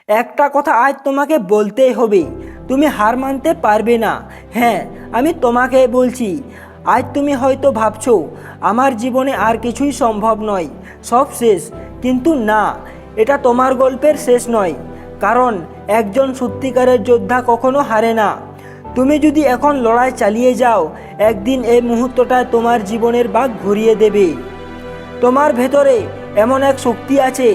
একটা কথা আজ তোমাকে বলতেই হবে, তুমি হার মানতে পারবে না। হ্যাঁ, আমি তোমাকে বলছি, আজ তুমি হয়তো ভাবছো আমার জীবনে আর কিছুই সম্ভব নয়, সব শেষ। কিন্তু না, এটা তোমার গল্পের শেষ নয়। কারণ একজন সত্যিকারের যোদ্ধা কখনো হারে না। তুমি যদি এখন লড়াই চালিয়ে যাও, একদিন এই মুহূর্তটায় তোমার জীবনের বাঁক ঘুরিয়ে দেবে। তোমার ভেতরে এমন এক শক্তি আছে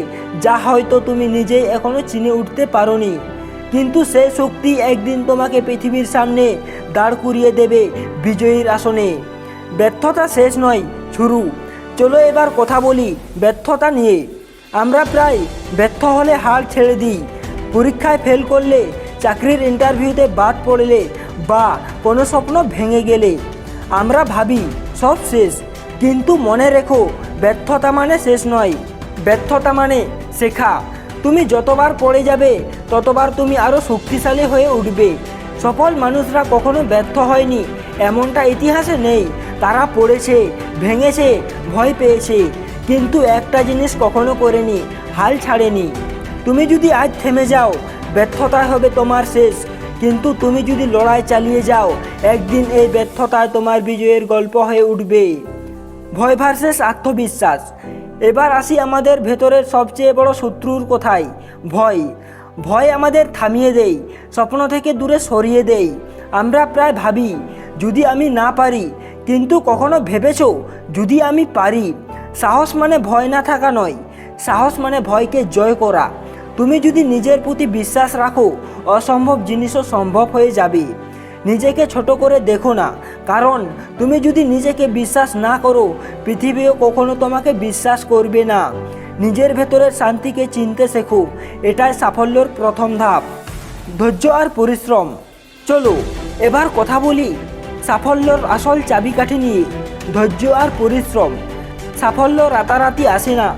যা হয়তো তুমি নিজেই এখনো চিনে উঠতে পারোনি, কিন্তু সেই শক্তি একদিন তোমাকে পৃথিবীর সামনে দাঁড় করিয়ে দেবে বিজয়ীর আসনে। ব্যর্থতা শেষ নয়, শুরু। চলো এবার কথা বলি ব্যর্থতা নিয়ে। আমরা প্রায় ব্যর্থ হলে হাল ছেড়ে দিই। পরীক্ষায় ফেল করলে, চাকরির ইন্টারভিউতে বাদ পড়লে, বা কোনো স্বপ্ন ভেঙে গেলে আমরা ভাবি সব শেষ। কিন্তু মনে রেখো, ব্যর্থতা মানে শেষ নয়, ব্যর্থতা মানে শেখা। তুমি যতবার পড়ে যাবে ততবার তুমি আরও শক্তিশালী হয়ে উঠবে। সফল মানুষরা কখনো ব্যর্থ হয়নি এমনটা ইতিহাসে নেই। তারা পড়েছে, ভেঙেছে, ভয় পেয়েছে, কিন্তু একটা জিনিস কখনো করেনি, হাল ছাড়েনি। তুমি যদি আজ থেমে যাও, ব্যর্থতা হবে তোমার শেষ। কিন্তু তুমি যদি লড়াই চালিয়ে যাও, একদিন এই ব্যর্থতায় তোমার বিজয়ের গল্প হয়ে উঠবে। ভয় ভার্সেস আত্মবিশ্বাস। এবার আসি আমাদের ভেতরের সবচেয়ে বড় শত্রুর কথায়, ভয়। ভয় আমাদের থামিয়ে দেয়, স্বপ্ন থেকে দূরে সরিয়ে দেয়। আমরা প্রায় ভাবি যদি আমি না পারি, কিন্তু কখনো ভেবেছো যদি আমি পারি? সাহস মানে ভয় না থাকা নয়, সাহস মানে ভয়কে জয় করা। তুমি যদি নিজের প্রতি বিশ্বাস রাখো, অসম্ভব জিনিসও সম্ভব হয়ে যাবে। নিজেকে ছোট করে দেখো না, কারণ তুমি যদি নিজেকে বিশ্বাস না করো, পৃথিবীও কখনো তোমাকে বিশ্বাস করবে না। নিজের ভেতরের শান্তিকে চিনতে শেখো, এটাই সাফল্যের প্রথম ধাপ। ধৈর্য আর পরিশ্রম। চলো এবার কথা বলি সাফল্যের আসল চাবিকাঠি নিয়ে, ধৈর্য আর পরিশ্রম। সাফল্য রাতারাতি আসে না।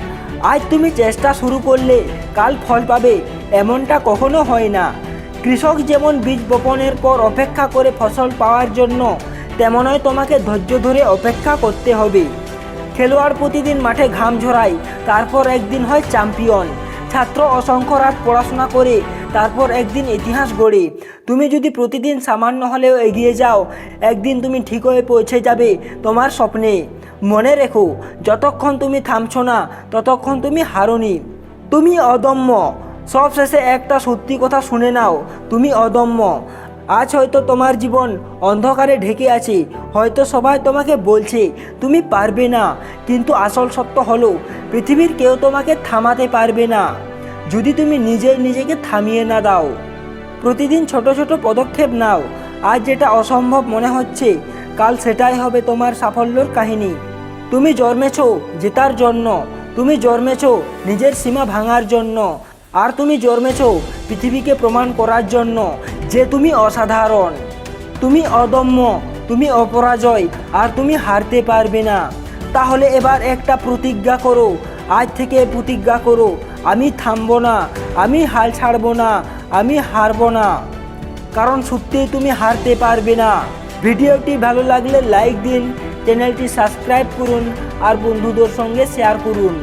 আজ তুমি চেষ্টা শুরু করলে কাল ফল পাবে, এমনটা কখনো হয় না। কৃষক যেমন বীজ বপনের পর অপেক্ষা করে ফসল পাওয়ার জন্য, তেমনই তোমাকে ধৈর্য ধরে অপেক্ষা করতে হবে। খেলোয়াড় প্রতিদিন মাঠে ঘাম ঝরায়, তারপর একদিন হয় চ্যাম্পিয়ন। ছাত্র অসংখ্য রাত পড়াশোনা করে, তারপর একদিন ইতিহাস গড়ে। তুমি যদি প্রতিদিন সামান্য হলেও এগিয়ে যাও, একদিন তুমি ঠিক হয়ে পৌঁছে যাবে তোমার স্বপ্নে। মনে রেখো, যতক্ষণ তুমি থামছো না, ততক্ষণ তুমি হারোনি। তুমি অদম্য। সব শেষে একটা সত্যি কথা শুনে নাও, তুমি অদম্য। আজ হয়তো তোমার জীবন অন্ধকারে ঢেকে আছে, হয়তো সবাই তোমাকে বলছে তুমি পারবে না, কিন্তু আসল সত্য হলো পৃথিবীর কেউ তোমাকে থামাতে পারবে না, যদি তুমি নিজেকে থামিয়ে না দাও। প্রতিদিন ছোট ছোট পদক্ষেপ নাও। আজ যেটা অসম্ভব মনে হচ্ছে, কাল সেটাই হবে তোমার সাফল্যের কাহিনী। তুমি জন্মেছো জেতার জন্য, তুমি জন্মেছো নিজের সীমা ভাঙার জন্য, আর তুমি জন্মেছো পৃথিবীকে প্রমাণ করার জন্য যে তুমি অসাধারণ। তুমি অদম্য, তুমি অপরাজয়, আর তুমি হারতে পারবে না। তাহলে এবার একটা প্রতিজ্ঞা করো, আজ থেকে প্রতিজ্ঞা করো, আমি থামবো না, আমি হাল ছাড়বো না, আমি হারবো না। কারণ সত্যিই তুমি হারতে পারবে না। ভিডিওটি ভালো লাগলে লাইক দিন, চ্যানেলটি সাবস্ক্রাইব করুন আর বন্ধুদের সঙ্গে শেয়ার করুন।